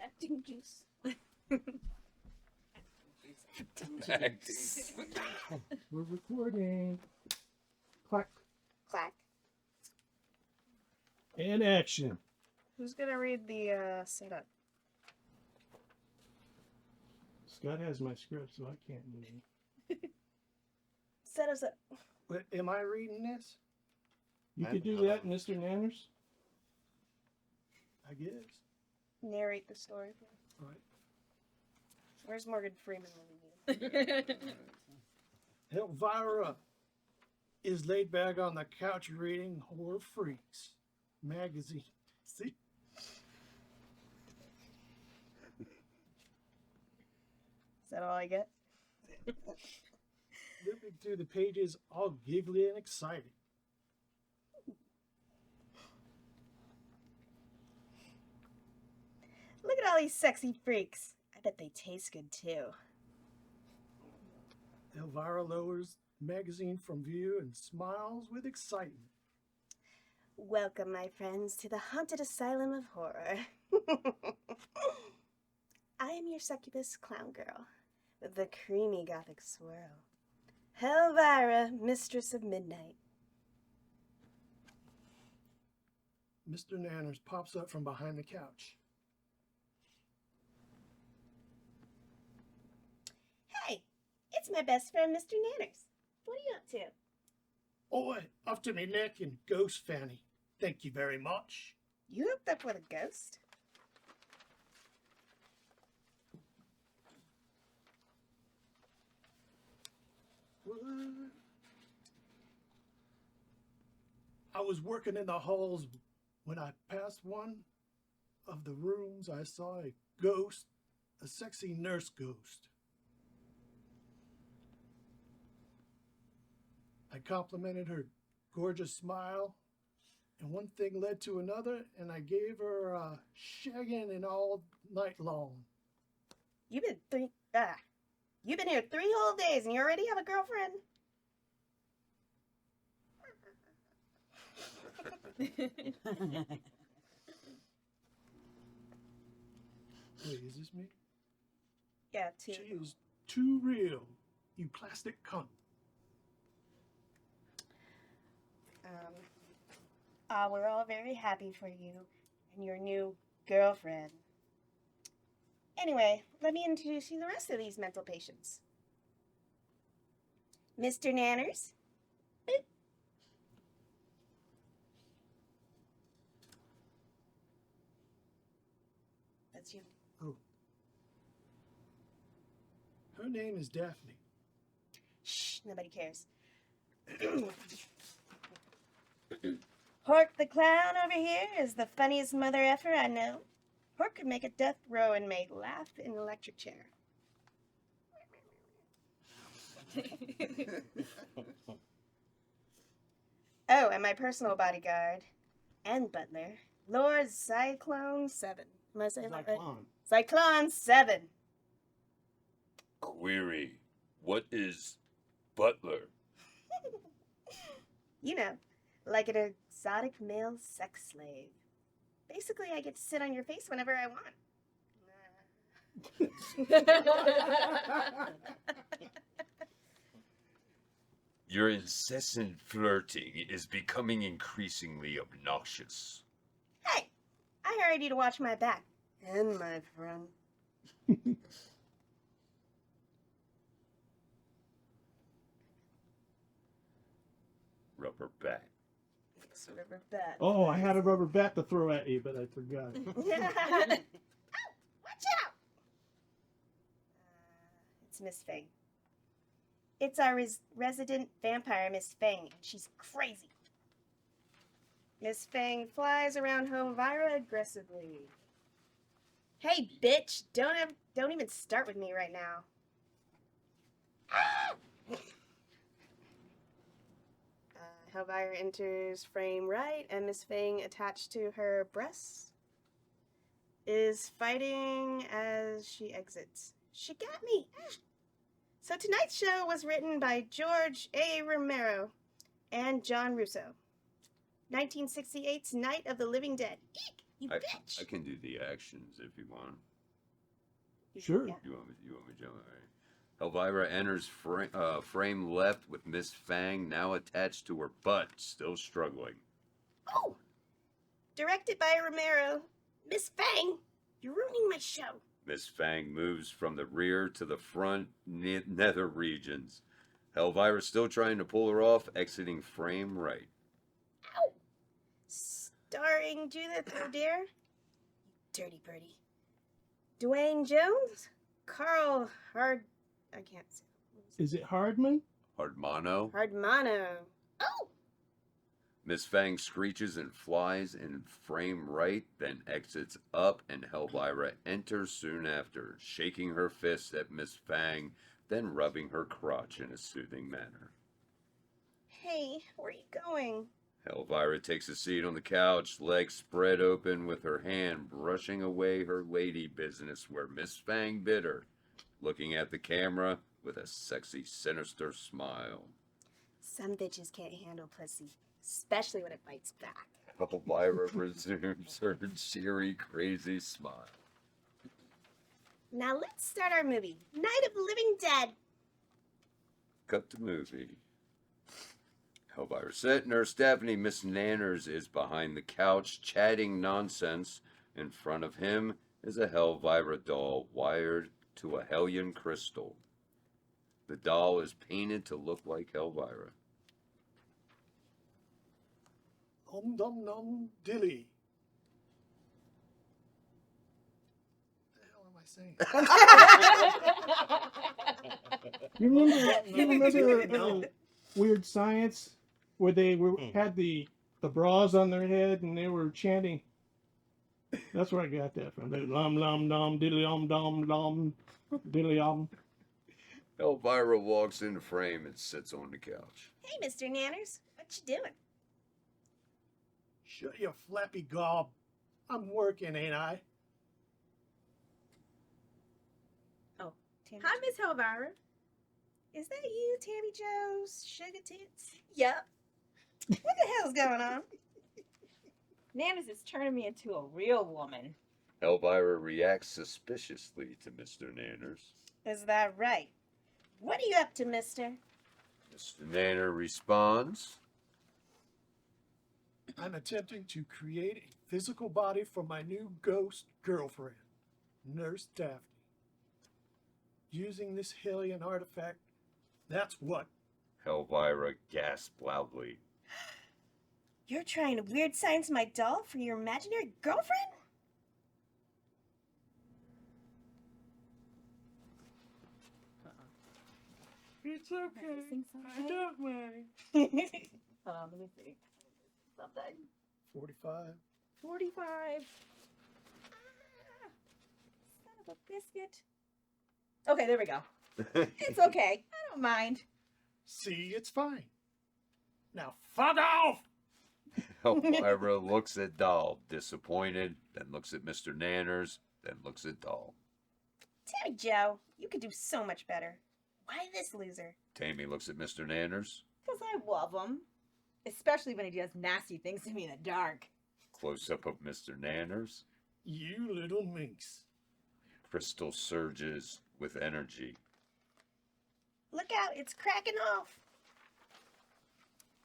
Acting juice. We're recording. Clack. Clack. And action. Who's gonna read the setup? Scott has my script, so I can't do it. Set us up. But am I reading this? You could do that, Mr. Nanners. I guess. Narrate the story. All right. Where's Morgan Freeman when we need him? Hellvira is laid back on the couch reading Horror Freaks magazine. See? Is that all I get? Flipping through the pages, all giggly and excited. Look at all these sexy freaks. I bet they taste good too. Elvira lowers the magazine from view and smiles with excitement. Welcome, my friends, to the haunted asylum of horror. I am your succubus clown girl with the creamy gothic swirl. Hellvira, mistress of midnight. Mr. Nanners pops up from behind the couch. Hey, it's my best friend, Mr. Nanners. What are you up to? Oi, up to me neck and ghost fanny. Thank you very much. You hooked up with a ghost? What? I was working in the halls when I passed one of the rooms. I saw a ghost, a sexy nurse ghost. I complimented her gorgeous smile, and one thing led to another, and I gave her a shagging and all night long. You've been here 3 whole days and you already have a girlfriend? Wait, is this me? Yeah, 2. She is too real, you plastic cunt. We're all very happy for you and your new girlfriend. Anyway, let me introduce you to the rest of these mental patients. Mr. Nanners. Boop. That's you. Oh. Her name is Daphne. Shh, nobody cares. Hork the clown over here is the funniest mother effer I know. Hork could make a death row inmate laugh in an electric chair. Oh, and my personal bodyguard and butler, Lord Xyclon 7. Am I saying that right? Xyclon 7. Query, what is butler? You know, like an exotic male sex slave. Basically, I get to sit on your face whenever I want. Your incessant flirting is becoming increasingly obnoxious. Hey, I hired you to watch my back and my front. Rubber bat. It's a rubber bat. Oh, I had a rubber bat to throw at you, but I forgot. Oh, watch out! It's Miss Fang. It's our resident vampire, Miss Fang, and she's crazy. Miss Fang flies around Hellvira aggressively. Hey, bitch! Don't even start with me right now. Hellvira enters frame right, and Miss Fang, attached to her breasts, is fighting as she exits. She got me! So tonight's show was written by George A. Romero and John Russo. 1968's Night of the Living Dead. Eek! You bitch! I can do the actions if you want. Sure. Yeah. You want me to jump? All right. Hellvira enters frame left with Miss Fang now attached to her butt, still struggling. Oh! Directed by Romero. Miss Fang, you're ruining my show. Miss Fang moves from the rear to the front nether regions. Hellvira still trying to pull her off, exiting frame right. Ow! Starring Judith O'Dare. Dirty birdie. Dwayne Jones. Carl Hard... I can't say. Is it Hardman? Hardmano. Hardmano. Oh! Miss Fang screeches and flies in frame right, then exits up, and Hellvira enters soon after, shaking her fist at Miss Fang, then rubbing her crotch in a soothing manner. Hey, where are you going? Hellvira takes a seat on the couch, legs spread open, with her hand brushing away her lady business where Miss Fang bid her, looking at the camera with a sexy, sinister smile. Some bitches can't handle pussy, especially when it bites back. Hellvira resumes her cheery, crazy smile. Now let's start our movie, Night of the Living Dead. Cut to movie. Hellvira set. Nurse Daphne, Miss Nanners, is behind the couch, chatting nonsense. In front of him is a Hellvira doll wired to a Hellion crystal. The doll is painted to look like Hellvira. Om dum dum dilly. What the hell am I saying? You remember Weird Science, where they had the bras on their head and they were chanting? That's where I got that from. They lum lum dum diddly dum diddly om. Hellvira walks into frame and sits on the couch. Hey, Mr. Nanners, what you doing? Shut your flappy gob. I'm working, ain't I? Oh, Tammy. Hi, Miss Hellvira. Is that you, Tammy Joe's Sugartits? Yep. What the hell's going on? Nanners is turning me into a real woman. Hellvira reacts suspiciously to Mr. Nanners. Is that right? What are you up to, mister? Mr. Nanner responds. I'm attempting to create a physical body for my new ghost girlfriend, Nurse Daphne. Using this Hellion artifact, that's what. Hellvira gasped loudly. You're trying to weird science my doll for your imaginary girlfriend? It's okay. Sing I something? don't mind. Hold on, let me see. Something. 45. 45. Son of a biscuit. Okay, there we go. It's okay. I don't mind. See, it's fine. Now, fuck off! Hellvira looks at Doll, disappointed, then looks at Mr. Nanners, then looks at Doll. Tammy Joe, you could do so much better. Why this loser? Tammy looks at Mr. Nanners. Because I love him. Especially when he does nasty things to me in the dark. Close up of Mr. Nanners. You little minx. Crystal surges with energy. Look out, it's cracking off.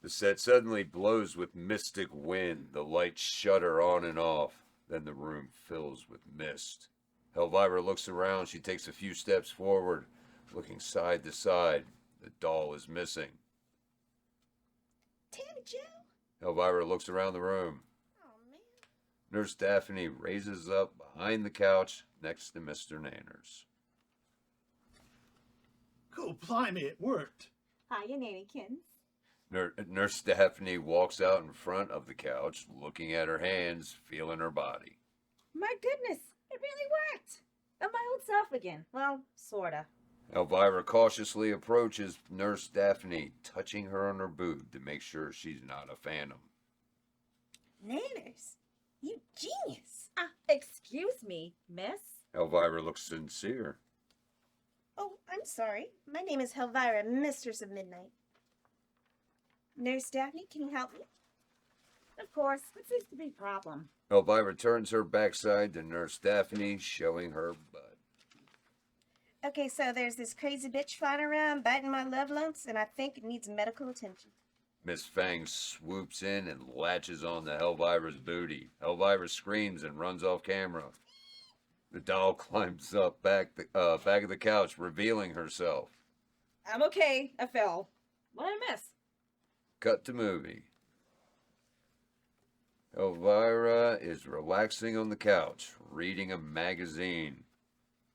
The set suddenly blows with mystic wind. The lights shudder on and off. Then the room fills with mist. Hellvira looks around. She takes a few steps forward, looking side to side. The doll is missing. Tammy Joe? Hellvira looks around the room. Oh, man. Nurse Daphne raises up behind the couch next to Mr. Nanners. Cool, blimey, it worked. Hiya, Nannykins. Nurse Daphne walks out in front of the couch, looking at her hands, feeling her body. My goodness, it really worked. I'm my old self again. Well, sorta. Hellvira cautiously approaches Nurse Daphne, touching her on her boob to make sure she's not a phantom. Nanners, you genius. Excuse me, miss? Hellvira looks sincere. Oh, I'm sorry. My name is Hellvira, Mistress of Midnight. Nurse Daphne, can you help me? Of course. What seems to be the problem? Hellvira turns her backside to Nurse Daphne, showing her butt. Okay, so there's this crazy bitch flying around biting my love lumps, and I think it needs medical attention. Miss Fang swoops in and latches on to Hellvira's booty. Hellvira screams and runs off camera. The doll climbs up back of the couch, revealing herself. I'm okay. I fell. What did I miss? Cut to movie. Hellvira is relaxing on the couch, reading a magazine.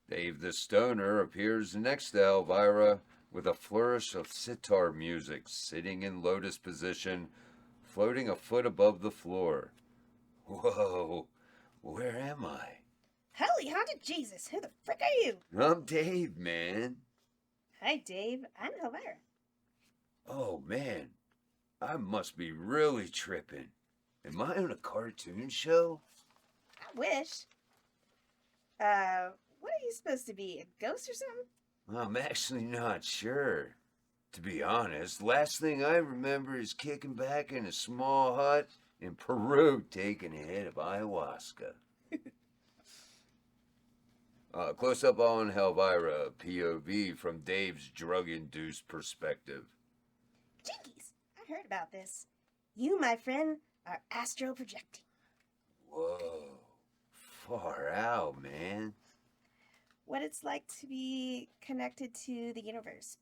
Dave the Stoner appears next to Hellvira with a flourish of sitar music, sitting in lotus position, floating a foot above the floor. Whoa, where am I? Holy haunted Jesus, who the frick are you? I'm Dave, man. Hi, Dave. I'm Hellvira. Oh, man, I must be really tripping. Am I on a cartoon show? I wish. What are you supposed to be, a ghost or something? I'm actually not sure. To be honest, last thing I remember is kicking back in a small hut in Peru taking a hit of ayahuasca. Close up on Hellvira, POV from Dave's drug-induced perspective. Jinkies, I heard about this. You, my friend, are astral projecting. Whoa, far out, man. What it's like to be connected to the universe.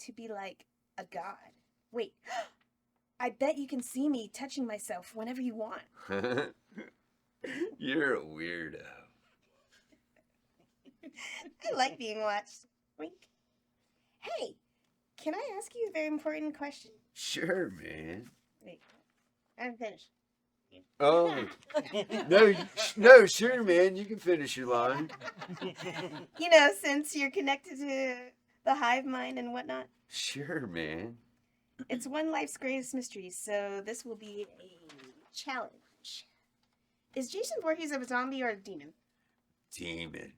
To be like a god. Wait, I bet you can see me touching myself whenever you want. You're a weirdo. I like being watched. Wink. Hey, can I ask you a very important question? Sure, man. Wait, I'm finished. Oh, no, sure, man. You can finish your line. You know, since you're connected to the hive mind and whatnot. Sure, man. It's one life's greatest mysteries, so this will be a challenge. Is Jason Voorhees a zombie or a demon? Demon.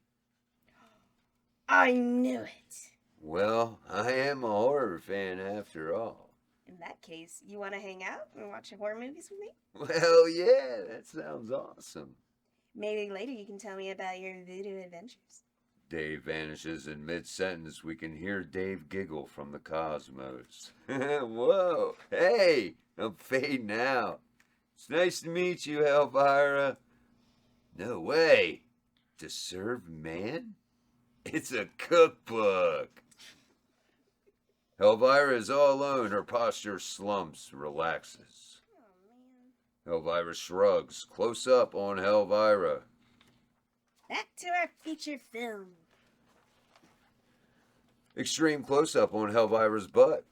I knew it. Well, I am a horror fan after all. In that case, you want to hang out and watch horror movies with me? Well, yeah, that sounds awesome. Maybe later you can tell me about your voodoo adventures. Dave vanishes in mid-sentence. We can hear Dave giggle from the cosmos. Whoa, hey, I'm fading out. It's nice to meet you, Hellvira. No way. To serve man? It's a cookbook. Hellvira is all alone. Her posture slumps, relaxes. Oh, man. Hellvira shrugs. Close up on Hellvira. Back to our feature film. Extreme close-up on Hellvira's butt.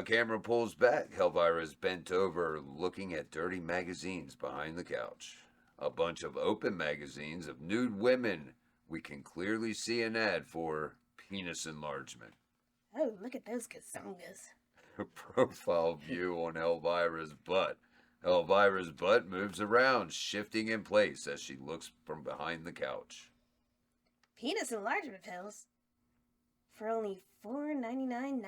Camera pulls back. Hellvira is bent over, looking at dirty magazines behind the couch. A bunch of open magazines of nude women. We can clearly see an ad for penis enlargement. Oh, look at those gazongas. A profile view on Hellvira's butt. Hellvira's butt moves around, shifting in place as she looks from behind the couch. Penis enlargement pills? For only $4.99.99.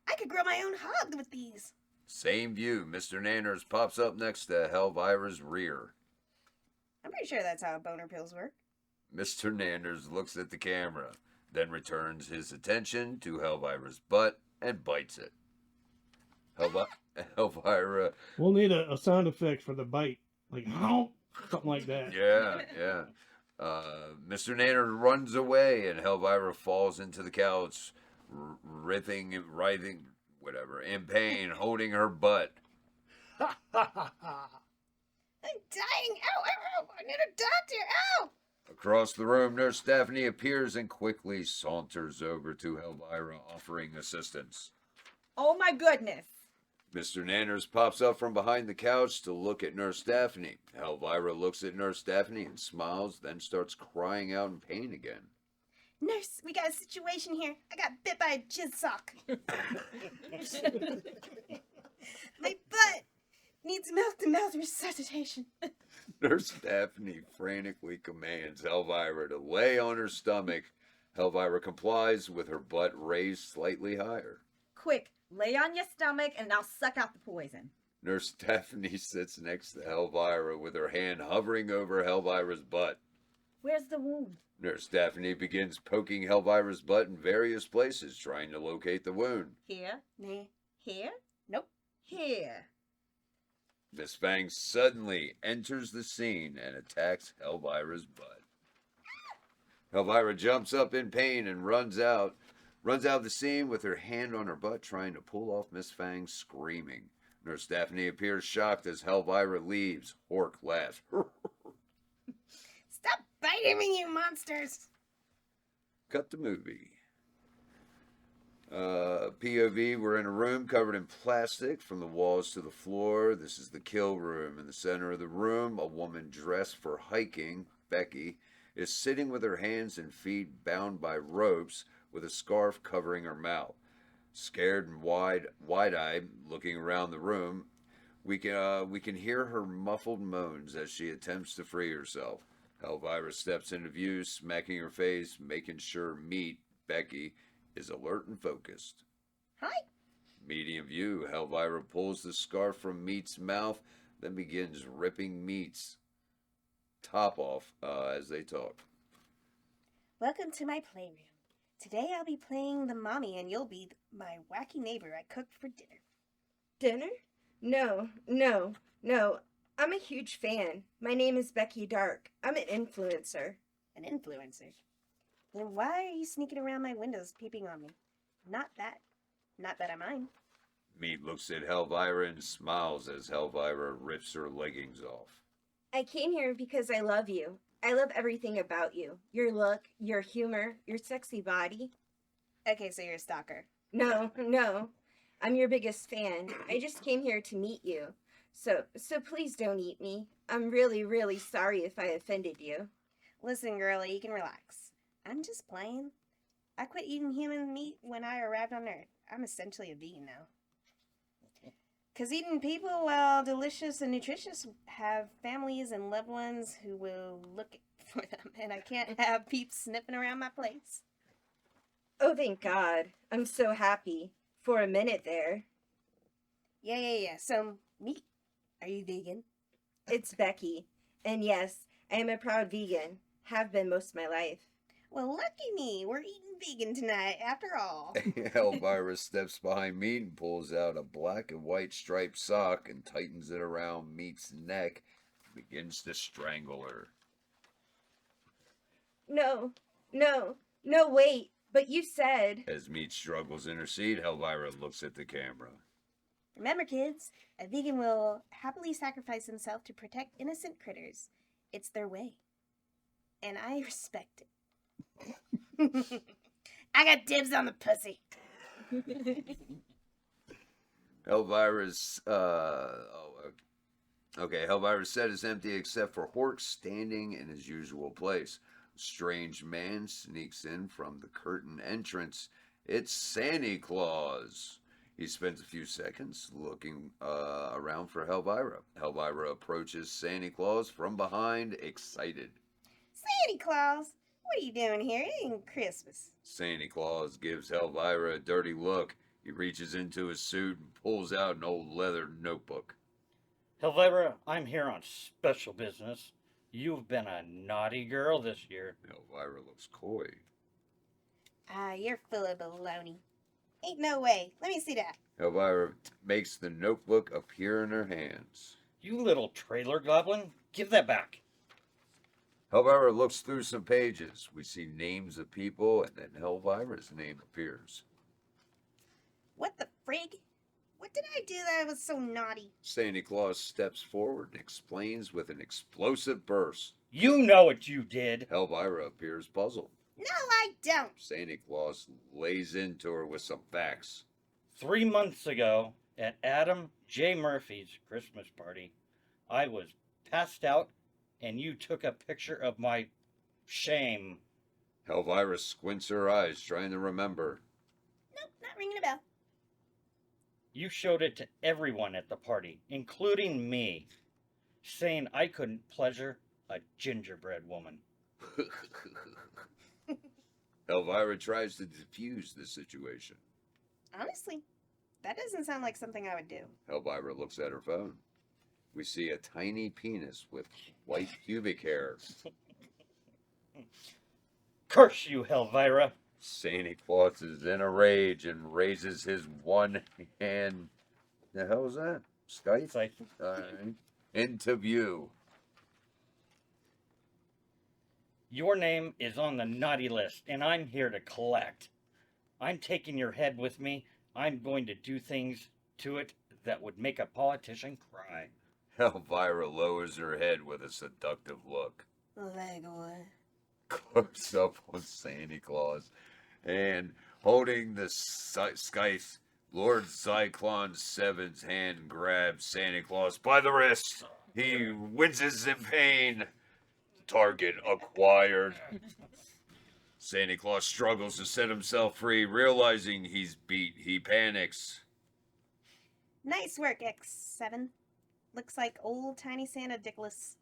I could grow my own hog with these. Same view. Mr. Nanners pops up next to Hellvira's rear. I'm pretty sure that's how boner pills work. Mr. Nanners looks at the camera, then returns his attention to Hellvira's butt and bites it. Hellvira. We'll need a sound effect for the bite. Like, something like that. Yeah. Mr. Nanners runs away and Hellvira falls into the couch, writhing, writhing, whatever, in pain, holding her butt. I'm dying. Ow, ow, ow. I need a doctor. Ow. Across the room, Nurse Daphne appears and quickly saunters over to Hellvira, offering assistance. Oh my goodness. Mr. Nanners pops up from behind the couch to look at Nurse Daphne. Hellvira looks at Nurse Daphne and smiles, then starts crying out in pain again. Nurse, we got a situation here. I got bit by a jizz sock. My butt needs mouth-to-mouth resuscitation. Nurse Daphne frantically commands Hellvira to lay on her stomach. Hellvira complies with her butt raised slightly higher. Quick, lay on your stomach and I'll suck out the poison. Nurse Daphne sits next to Hellvira with her hand hovering over Hellvira's butt. Where's the wound? Nurse Daphne begins poking Hellvira's butt in various places, trying to locate the wound. Here? Nah. Here? Nope. Here. Miss Fang suddenly enters the scene and attacks Hellvira's butt. Hellvira jumps up in pain and runs out of the scene with her hand on her butt, trying to pull off Miss Fang, screaming. Nurse Daphne appears shocked as Hellvira leaves. Hork laughs. Stop biting me, you monsters! Cut the movie. POV, we're in a room covered in plastic from the walls to the floor. This is the kill room. In the center of the room, a woman dressed for hiking, Becky, is sitting with her hands and feet bound by ropes with a scarf covering her mouth. Scared and wide-eyed, looking around the room, we can hear her muffled moans as she attempts to free herself. Hellvira steps into view, smacking her face, making sure Meat, Becky, is alert and focused. Hi. Medium view, Hellvira pulls the scarf from Meat's mouth, then begins ripping Meat's top off as they talk. Welcome to my playroom. Today I'll be playing the mommy and you'll be my wacky neighbor I cooked for dinner. Dinner? No. I'm a huge fan. My name is Becky Dark. I'm an influencer. An influencer? Then why are you sneaking around my windows peeping on me? Not that I mind. Meat looks at Hellvira and smiles as Hellvira rips her leggings off. I came here because I love you. I love everything about you. Your look, your humor, your sexy body. Okay, so you're a stalker. No. I'm your biggest fan. I just came here to meet you. So please don't eat me. I'm really, really sorry if I offended you. Listen, girlie, you can relax. I'm just playing. I quit eating human meat when I arrived on Earth. I'm essentially a vegan now. 'Cause eating people, while delicious and nutritious, have families and loved ones who will look for them, and I can't have peeps sniffing around my place. Oh, thank God. I'm so happy. For a minute there. Yeah. So, Meat, are you vegan? It's Becky. And yes, I am a proud vegan. Have been most of my life. Well, lucky me. We're eating vegan tonight, after all. Hellvira steps behind Meat and pulls out a black and white striped sock and tightens it around Meat's neck and begins to strangle her. No, wait. But you said... As Meat struggles in her seat, Hellvira looks at the camera. Remember, kids, a vegan will happily sacrifice himself to protect innocent critters. It's their way. And I respect it. I got dibs on the pussy. Hellvira's Hellvira's set is empty except for Hork standing in his usual place. A strange man sneaks in from the curtain entrance. It's Sanny Claus. He spends a few seconds looking around for Hellvira. Hellvira approaches Sanny Claus from behind, excited. Sandy Claus, what are you doing here? It ain't Christmas. Sandy Claus gives Hellvira a dirty look. He reaches into his suit and pulls out an old leather notebook. Hellvira, I'm here on special business. You've been a naughty girl this year. Hellvira looks coy. You're full of baloney. Ain't no way. Let me see that. Hellvira makes the notebook appear in her hands. You little trailer goblin, give that back. Hellvira looks through some pages. We see names of people, and then Hellvira's name appears. What the frig? What did I do that was so naughty? Sandy Claus steps forward and explains with an explosive burst. You know what you did. Hellvira appears puzzled. No, I don't. Sandy Claus lays into her with some facts. 3 months ago, at Adam J. Murphy's Christmas party, I was passed out, and you took a picture of my shame. Hellvira squints her eyes, trying to remember. Nope, not ringing a bell. You showed it to everyone at the party, including me, saying I couldn't pleasure a gingerbread woman. Hellvira tries to defuse the situation. Honestly, that doesn't sound like something I would do. Hellvira looks at her phone. We see a tiny penis with white pubic hair. Curse you, Hellvira. Santa Claus is in a rage and raises his one hand. The hell is that? Skype? Like, Alright. Into view. your name is on the naughty list, and I'm here to collect. I'm taking your head with me. I'm going to do things to it that would make a politician cry. Hellvira lowers her head with a seductive look. Like what? Close up on Santa Claus. And holding the scythe, Lord Xyclon 7's hand grabs Santa Claus by the wrist. He winces in pain. Target acquired. Santa Claus struggles to set himself free. Realizing he's beat, he panics. Nice work, X7. Looks like old tiny Santa Dickless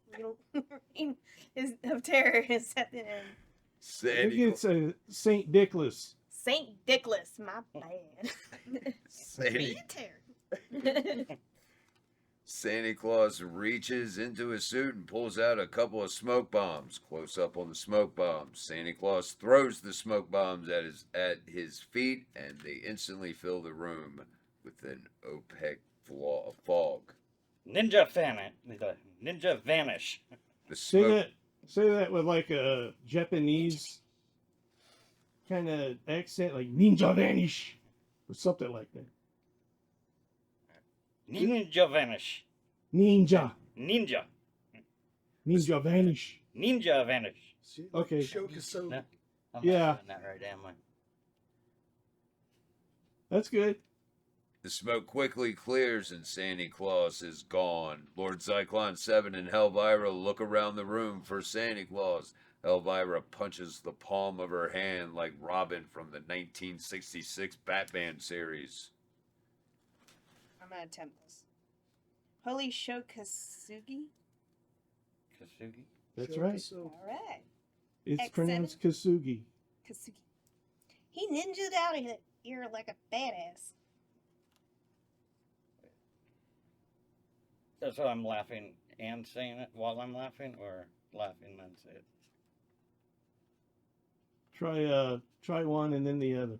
reign of terror is setting in. I think it's a Saint Dickless. Saint Dickless, my bad. Santa Claus reaches into his suit and pulls out a couple of smoke bombs. Close up on the smoke bombs. Santa Claus throws the smoke bombs at his feet, and they instantly fill the room with an opaque fog. Ninja vanish. The Say smoke. that with like a Japanese kind of accent, like ninja vanish or something like that. Ninja vanish. Ninja Ninja. vanish. Ninja vanish. See, Okay. Choke is so. No. I'm Yeah. not doing that right, am I? That's good. The smoke quickly clears and Santa Claus is gone. Lord Xyclon 7 and Hellvira look around the room for Santa Claus. Hellvira punches the palm of her hand like Robin from the 1966 Batman series. I'm gonna attempt this. Holy Shokasugi? Kasugi? That's Choke right. is so. Alright. It's X7. pronounced Kasugi. Kasugi. He ninja'd out of here like a badass. That's why I'm laughing and saying it while I'm laughing, or laughing and say it? Try one and then the other.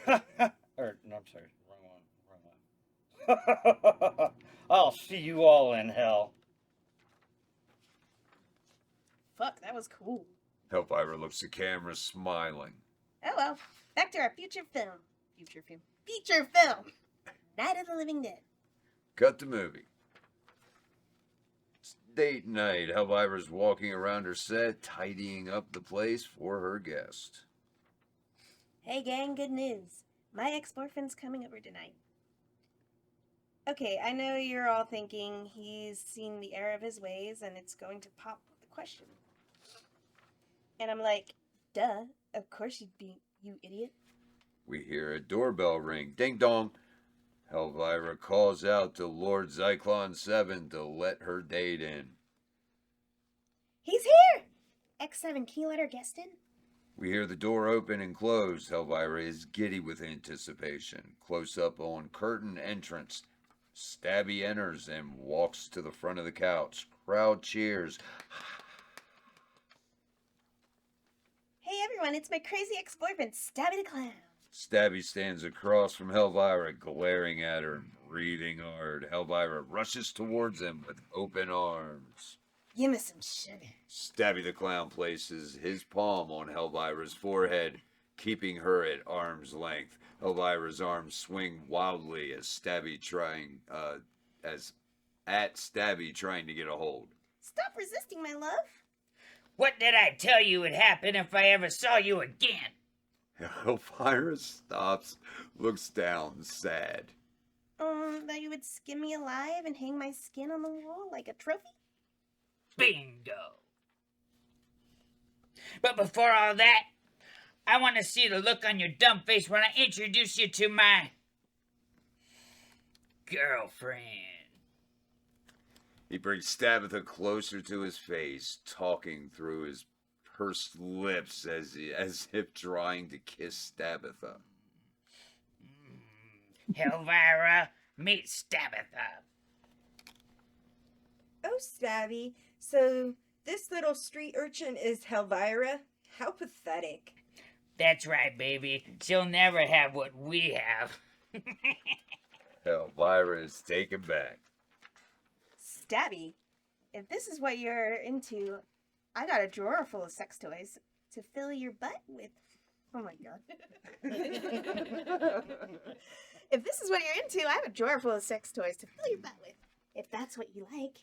Okay. Or, no, I'm sorry. Wrong one. I'll see you all in hell. Fuck, that was cool. Hellvira looks at camera smiling. Oh well, back to our feature film. Feature film! Night of the Living Dead. Cut the movie. It's date night. Hellvira's walking around her set, tidying up the place for her guest. Hey gang, good news. My ex-boyfriend's coming over tonight. Okay, I know you're all thinking he's seen the error of his ways and it's going to pop with the question. And I'm like, duh, of course you'd be, you idiot. We hear a doorbell ring. Ding dong. Hellvira calls out to Lord Xyclon 7 to let her date in. He's here! X7, can you let our guest in? We hear the door open and close. Hellvira is giddy with anticipation. Close up on curtain entrance. Stabby enters and walks to the front of the couch. Crowd cheers. Hey everyone, it's my crazy ex-boyfriend, Stabby the Clown. Stabby stands across from Hellvira, glaring at her and breathing hard. Hellvira rushes towards him with open arms. Give me some sugar. Stabby the Clown places his palm on Hellvira's forehead, keeping her at arm's length. Hellvira's arms swing wildly as Stabby trying to get a hold. Stop resisting, my love. What did I tell you would happen if I ever saw you again? Hellvira stops, looks down, sad. That you would skin me alive and hang my skin on the wall like a trophy? Bingo. But before all that, I want to see the look on your dumb face when I introduce you to my girlfriend. He brings Stabbatha closer to his face, talking through his pursed lips as if trying to kiss Stabbatha. Hellvira, meet Stabbatha. Oh, Stabby. So This little street urchin is Hellvira? How pathetic. That's right, baby. She'll never have what we have. Hellvira is taken back. Stabby, if this is what you're into, I got a drawer full of sex toys to fill your butt with. Oh my god. If this is what you're into, I have a drawer full of sex toys to fill your butt with. If that's what you like.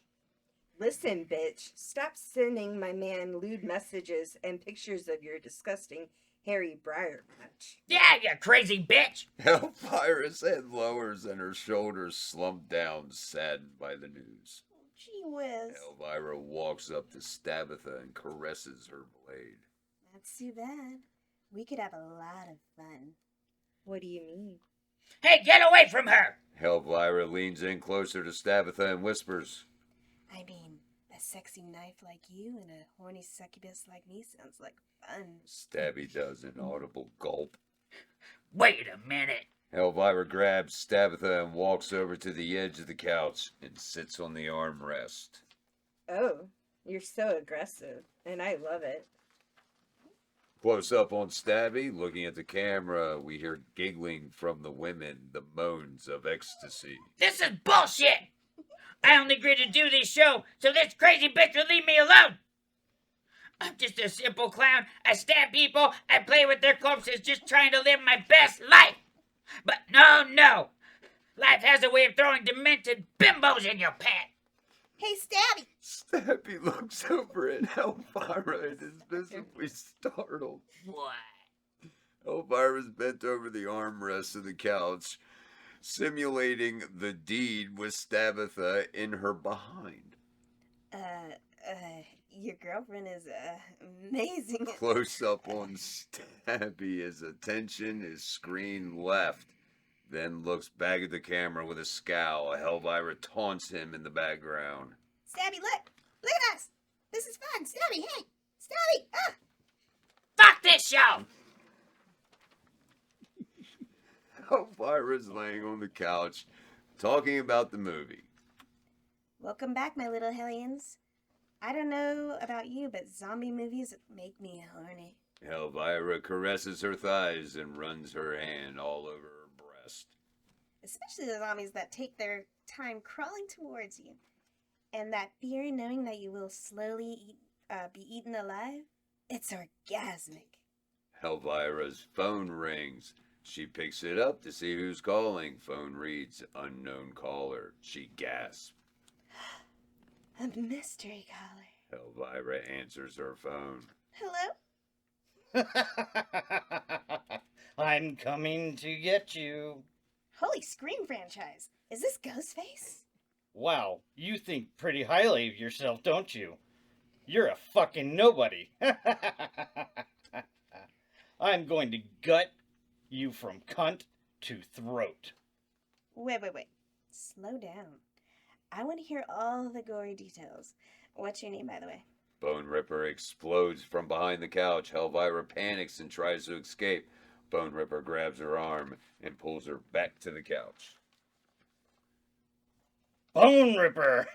Listen, bitch. Stop sending my man lewd messages and pictures of your disgusting hairy briar patch. Yeah, you crazy bitch. Hellvira's head lowers and her shoulders slump down, saddened by the news. Gee whiz. Hellvira walks up to Stabbatha and caresses her blade. That's too bad. We could have a lot of fun. What do you mean? Hey, get away from her. Hellvira leans in closer to Stabbatha and whispers, I mean, a sexy knife like you and a horny succubus like me sounds like fun. Stabby does an audible gulp. Wait a minute. Hellvira grabs Stabbatha and walks over to the edge of the couch and sits on the armrest. Oh, you're so aggressive, and I love it. Close up on Stabby, looking at the camera, we hear giggling from the women, the moans of ecstasy. This is bullshit. I only agreed to do this show so this crazy bitch will leave me alone. I'm just a simple clown. I stab people. I play with their corpses just trying to live my best life. But no. Life has a way of throwing demented bimbos in your pants. Hey, Stabby! Stabby looks over at Hellvira and is visibly startled. What? Hellvira's bent over the armrest of the couch, simulating the deed with Stabbatha in her behind. Your girlfriend is, amazing. Close up on Stabby as attention is screened left, then looks back at the camera with a scowl. Hellvira taunts him in the background. Stabby, look! Look at us! This is fun! Stabby, hey! Stabby! Ah! Fuck this show! Hellvira's laying on the couch, talking about the movie. Welcome back, my little hellions. I don't know about you, but zombie movies make me horny. Hellvira caresses her thighs and runs her hand all over her breast. Especially the zombies that take their time crawling towards you. And that fear knowing that you will slowly be eaten alive. It's orgasmic. Hellvira's phone rings. She picks it up to see who's calling. Phone reads, unknown caller. She gasps. A mystery caller. Hellvira answers her phone. Hello? I'm coming to get you. Holy Scream franchise. Is this Ghostface? Wow, you think pretty highly of yourself, don't you? You're a fucking nobody. I'm going to gut you from cunt to throat. Wait. Slow down. I want to hear all the gory details. What's your name, by the way? Boneripper explodes from behind the couch. Hellvira panics and tries to escape. Boneripper grabs her arm and pulls her back to the couch. Boneripper!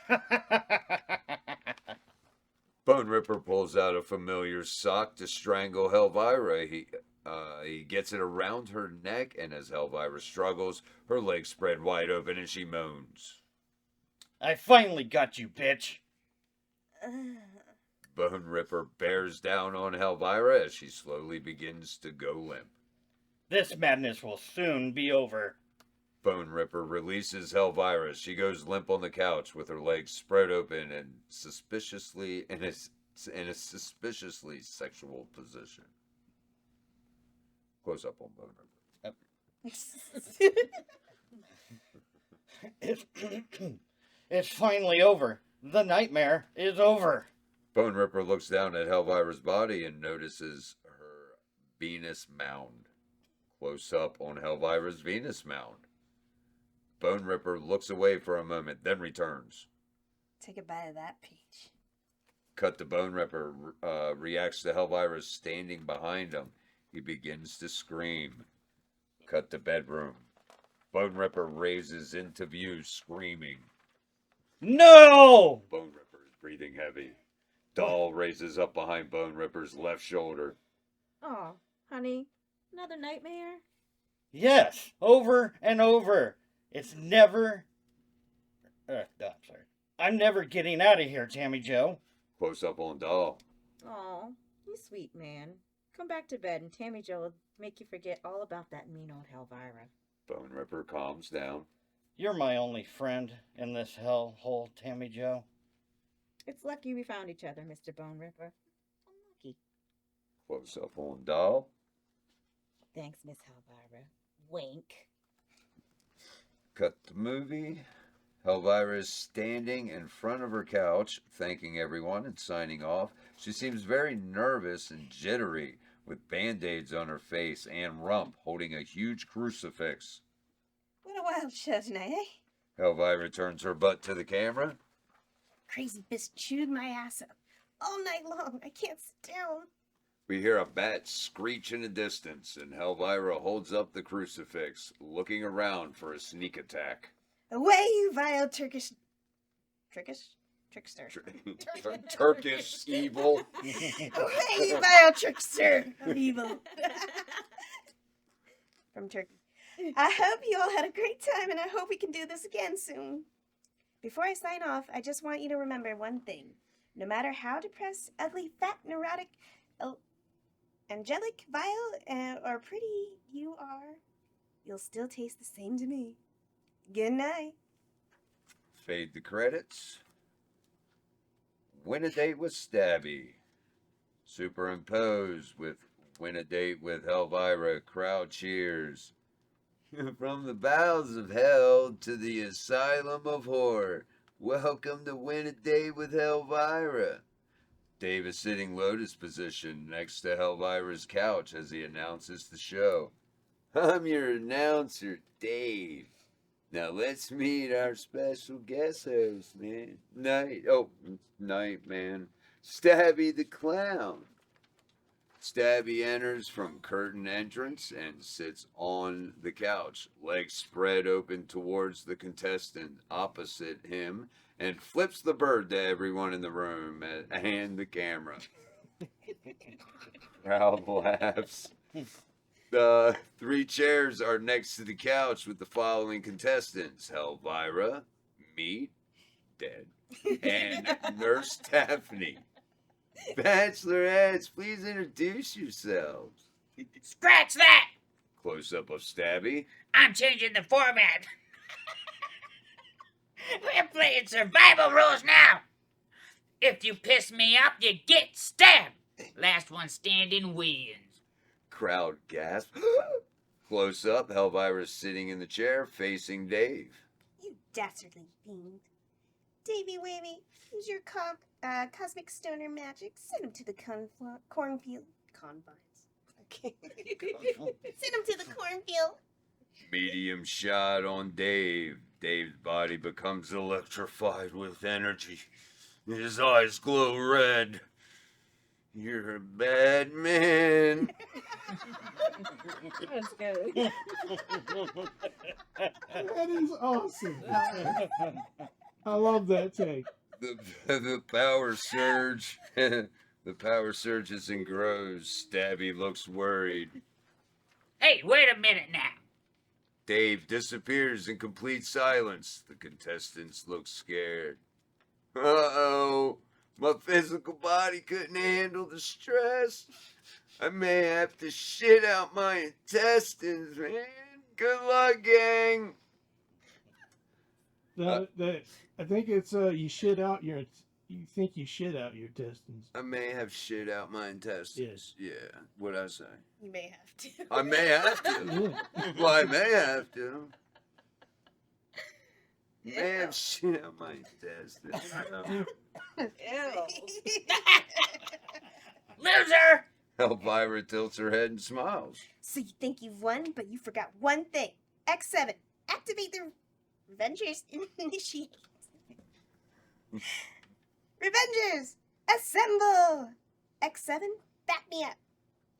Boneripper pulls out a familiar sock to strangle Hellvira. He gets it around her neck, and as Hellvira struggles, her legs spread wide open and she moans. I finally got you, bitch. Boneripper bears down on Hellvira as she slowly begins to go limp. This madness will soon be over. Boneripper releases Hellvira. She goes limp on the couch with her legs spread open and in a suspiciously sexual position. Close up on Boneripper. It's finally over. The nightmare is over. Boneripper looks down at Hellvira's body and notices her Venus mound. Close up on Hellvira's Venus mound. Boneripper looks away for a moment, then returns. Take a bite of that peach. Cut to Boneripper reacts to Hellvira standing behind him. He begins to scream. Cut to bedroom. Boneripper raises into view, screaming. No! Boneripper is breathing heavy. Doll raises up behind Boneripper's left shoulder. Oh, honey, another nightmare? Yes, over and over. It's never. I'm sorry. I'm never getting out of here, Tammy Joe. Close up on Doll. Oh, you sweet man. Come back to bed and Tammy Jo will make you forget all about that mean old Hellvira. Boneripper calms down. You're my only friend in this hellhole, Tammy Joe. It's lucky we found each other, Mr. Boneripper. Unlucky. Close up on Doll. Thanks, Miss Hellvira. Wink. Cut the movie. Hellvira is standing in front of her couch, thanking everyone and signing off. She seems very nervous and jittery, with band-aids on her face and rump holding a huge crucifix. What a wild show tonight, eh? Hellvira turns her butt to the camera. Crazy bitch chewed my ass up all night long. I can't sit down. We hear a bat screech in the distance, and Hellvira holds up the crucifix, looking around for a sneak attack. Away, you vile Turkish... Trickster. Turkish evil. Away, you vile trickster of evil. From Turkey. I hope you all had a great time, and I hope we can do this again soon. Before I sign off, I just want you to remember one thing. No matter how depressed, ugly, fat, neurotic, angelic, vile, or pretty you are, you'll still taste the same to me. Good night. Fade the credits. Win a date with Stabby. Superimpose with win a date with Hellvira. Crowd cheers. From the bowels of hell to the asylum of horror. Welcome to Win a Date with Hellvira. Dave is sitting lotus position next to Hellvira's couch as he announces the show. I'm your announcer, Dave. Now let's meet our special guest host, man. Night, man. Stabby the Clown. Stabby enters from curtain entrance and sits on the couch, legs spread open towards the contestant opposite him, and flips the bird to everyone in the room and the camera. Crowd laughs. The 3 chairs are next to the couch with the following contestants: Hellvira, me, dead, and Nurse Daphne. Bachelorettes, please introduce yourselves. Scratch that! Close up of Stabby. I'm changing the format. We're playing survival rules now. If you piss me off, you get stabbed. Last one standing wins. Crowd gasp. Close up, Hellvira sitting in the chair facing Dave. You dastardly fiend. Davy Wavy, use your cosmic stoner magic. Send him to the cornfield. Confines. Okay. Send him to the cornfield. Medium shot on Dave. Dave's body becomes electrified with energy. His eyes glow red. You're a bad man. That's good. That is awesome. I love that take. The power surge. The power surges and grows. Stabby looks worried. Hey, wait a minute now. Dave disappears in complete silence. The contestants look scared. Uh-oh. My physical body couldn't handle the stress. I may have to shit out my intestines, man. Good luck, gang. I think it's you shit out your. You think you shit out your intestines. I may have shit out my intestines. Yes. Yeah. What'd I say? You may have to. I may have to. Yeah. Well, I may have to. May have shit out my intestines. Loser! Hellvira tilts her head and smiles. So you think you've won, but you forgot one thing. X7, activate the Revengers initiate. Revengers, assemble! X7, back me up.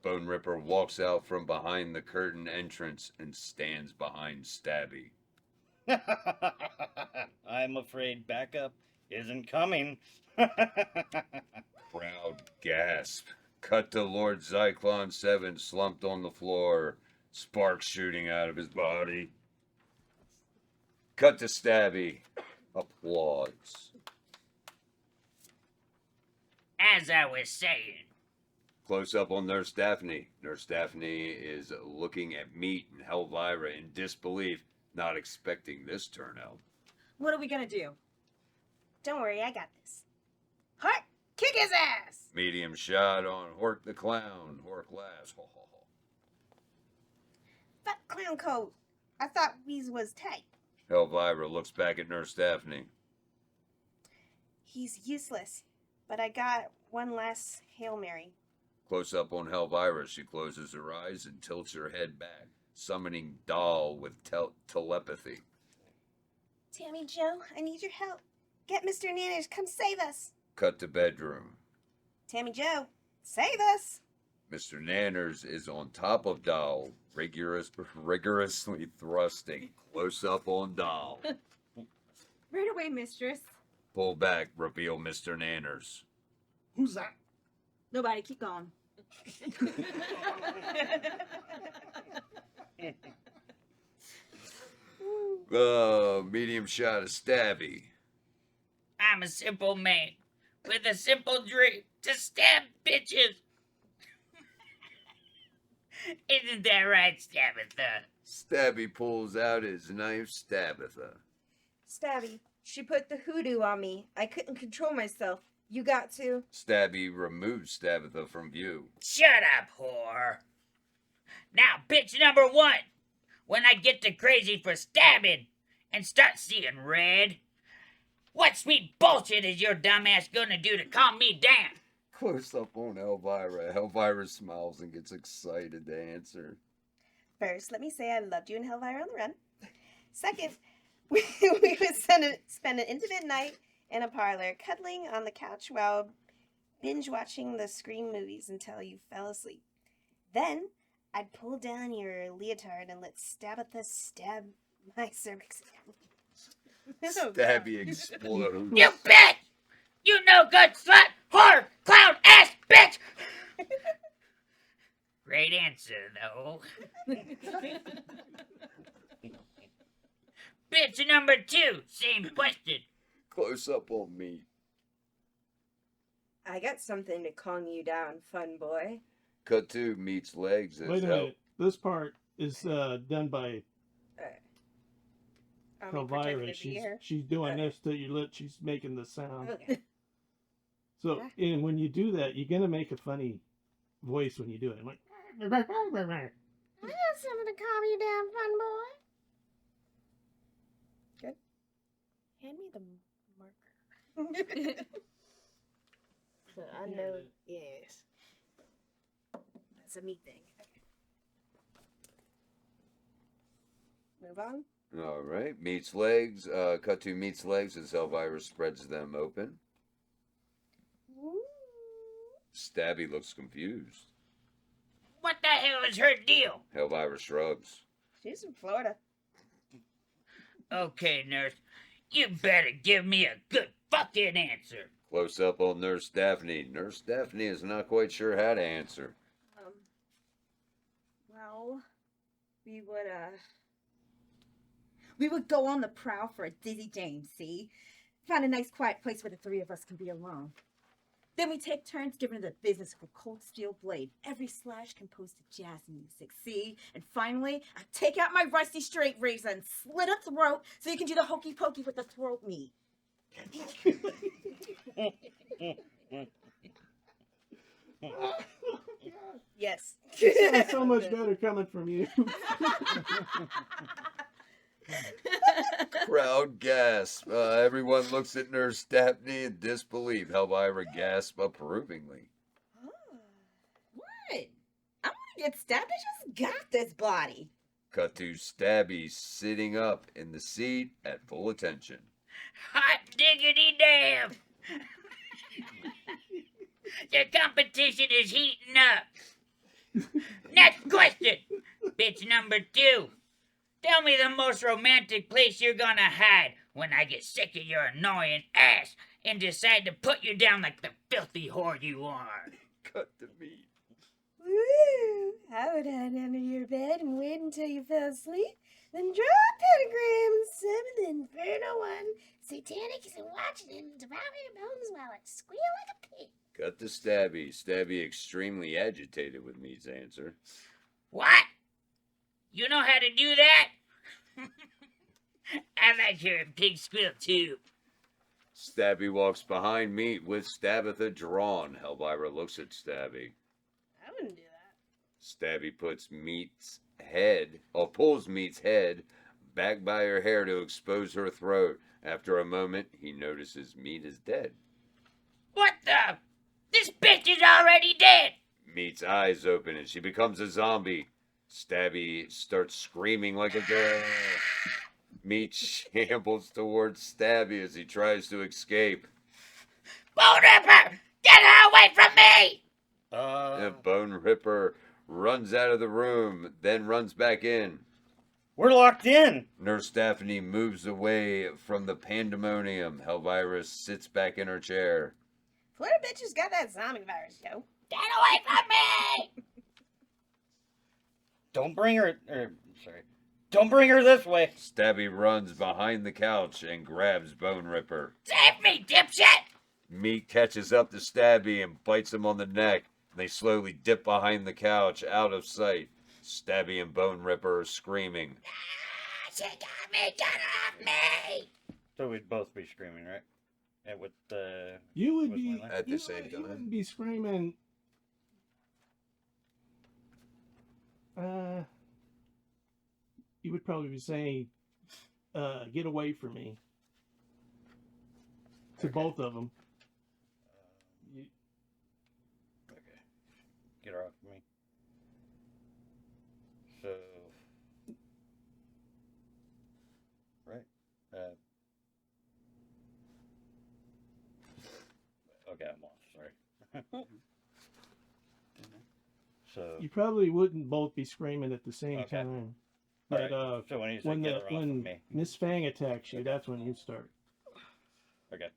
Boneripper walks out from behind the curtain entrance and stands behind Stabby. I'm afraid backup isn't coming. Crowd gasp. Cut to Lord Xyclon 7 slumped on the floor, sparks shooting out of his body. Cut to Stabby. Applause. As I was saying, Close up on Nurse Daphne. Nurse Daphne is looking at Meat and Hellvira in disbelief, not expecting this turnout. What are we gonna do? Don't worry, I got this. Heart, kick his ass! Medium shot on Hork the Clown. Hork laughs. Ho, ho, ho. Fuck clown coat. I thought we was tight. Hellvira looks back at Nurse Daphne. He's useless, but I got one last Hail Mary. Close up on Hellvira. She closes her eyes and tilts her head back, summoning Doll with telepathy. Tammy Joe, I need your help. Get Mr. Nanners, come save us. Cut to bedroom. Tammy Joe, save us. Mr. Nanners is on top of Doll, rigorously thrusting. Close up on Doll. Right away, mistress. Pull back, reveal Mr. Nanners. Who's that? Nobody, keep going. Medium shot of Stabby. I'm a simple man with a simple dream to stab bitches. Isn't that right, Stabbatha? Stabby pulls out his knife, Stabbatha. Stabby, she put the hoodoo on me. I couldn't control myself. You got to. Stabby removes Stabbatha from view. Shut up, whore. Now, bitch number one. When I get to crazy for stabbing and start seeing red, what sweet bullshit is your dumbass gonna do to calm me down? Close up on Hellvira. Hellvira smiles and gets excited to answer. First, let me say I loved you and Hellvira on the run. Second, we would spend an intimate night in a parlor, cuddling on the couch while binge watching the Scream movies until you fell asleep. Then, I'd pull down your leotard and let Stabbatha stab my cervix again. Stabby explodes. You bitch! You no good slut, whore, clown, ass, bitch! Great answer, though. Bitch number two, same question. Close up on me. I got something to calm you down, fun boy. Cut to Meat's legs as Wait a hell. minute. This part is done by I'm pretending Hellvira. to be here. She's doing this to your lips. She's making the sound. Okay. So, and when you do that, you're gonna make a funny voice when you do it. Like, I got something to calm you down, fun boy. Good. Hand me the marker. So I know, yes. That's a me thing. Okay. Move on. All right. Meat's legs. Cut to Meat's legs as Hellvira spreads them open. Ooh. Stabby looks confused. What the hell is her deal? Hellvira shrugs. She's from Florida. Okay, nurse, you better give me a good fucking answer. Close up on Nurse Daphne. Nurse Daphne is not quite sure how to answer. Well, we would go on the prowl for a dizzy dame, see? Find a nice quiet place where the three of us can be alone. Then we take turns giving her the business with a cold steel blade. Every slash composed to jazz music, see? And finally, I take out my rusty straight razor and slit a throat so you can do the hokey pokey with the throat meat. Yes. sounds so much better coming from you. Crowd gasp. Everyone looks at Nurse Daphne in disbelief. Hellvira gasps approvingly. What? I want to get stabbed. I just got this body. Cut to Stabby sitting up in the seat at full attention. Hot diggity damn! The competition is heating up. Next question, bitch number two. Tell me the most romantic place you're gonna hide when I get sick of your annoying ass and decide to put you down like the filthy whore you are. Cut the meat. Woo! I would hide under your bed and wait until you fell asleep, then draw a pentagram and summon the Inferno One. Satanic isn't watching him to devour your bones while I squeal like a pig. Cut to Stabby. Stabby extremely agitated with meat's answer. What? You know how to do that? I like hearing pigs squeal too. Stabby walks behind meat with Stabbatha drawn. Hellvira looks at Stabby. I wouldn't do that. Stabby pulls meat's head back by her hair to expose her throat. After a moment, he notices meat is dead. What the? This bitch is already dead! Meat's eyes open and she becomes a zombie. Stabby starts screaming like a girl. Meat shambles towards Stabby as he tries to escape. Boneripper! Get her away from me! The Boneripper runs out of the room, then runs back in. We're locked in. Nurse Daphne moves away from the pandemonium. Hellvira sits back in her chair. Florida bitch has got that zombie virus, yo. Get away from me! Don't bring her. Don't bring her this way. Stabby runs behind the couch and grabs Boneripper. Save me, dipshit! Meat catches up to Stabby and bites him on the neck. They slowly dip behind the couch, out of sight. Stabby and Boneripper are screaming. Ah, she got me! Get her off me! So we'd both be screaming, right? And with the. You would with be my line? At the you same would- time. You wouldn't be screaming. You would probably be saying, "Get away from me." To both of them. Okay. Get her off me. So. Right? Okay, I'm lost. Sorry. So. You probably wouldn't both be screaming at the same Okay. time. All But right. So when you say when get her off of when me. Miss Fang attacks you, that's when you start. Okay.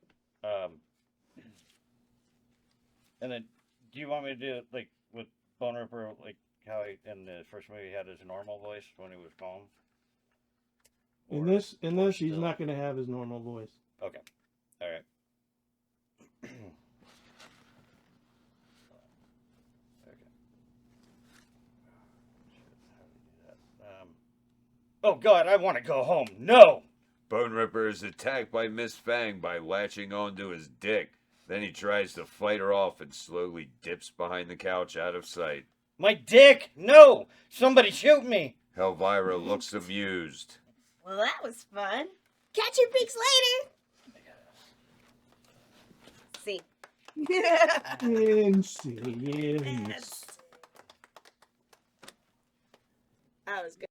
And then, do you want me to do it like with Boneripper, like how he in the first movie had his normal voice when he was calm? In Or- this, or he's still- not going to have his normal voice. Okay. All right. Okay. Shit, how do we do that? Oh God, I want to go home. No. Boneripper is attacked by Miss Fang by latching onto his dick. Then he tries to fight her off and slowly dips behind the couch out of sight. My dick. No. Somebody shoot me. Hellvira looks amused. Well, that was fun. Catch your peaks later. See. Insidious. That was good.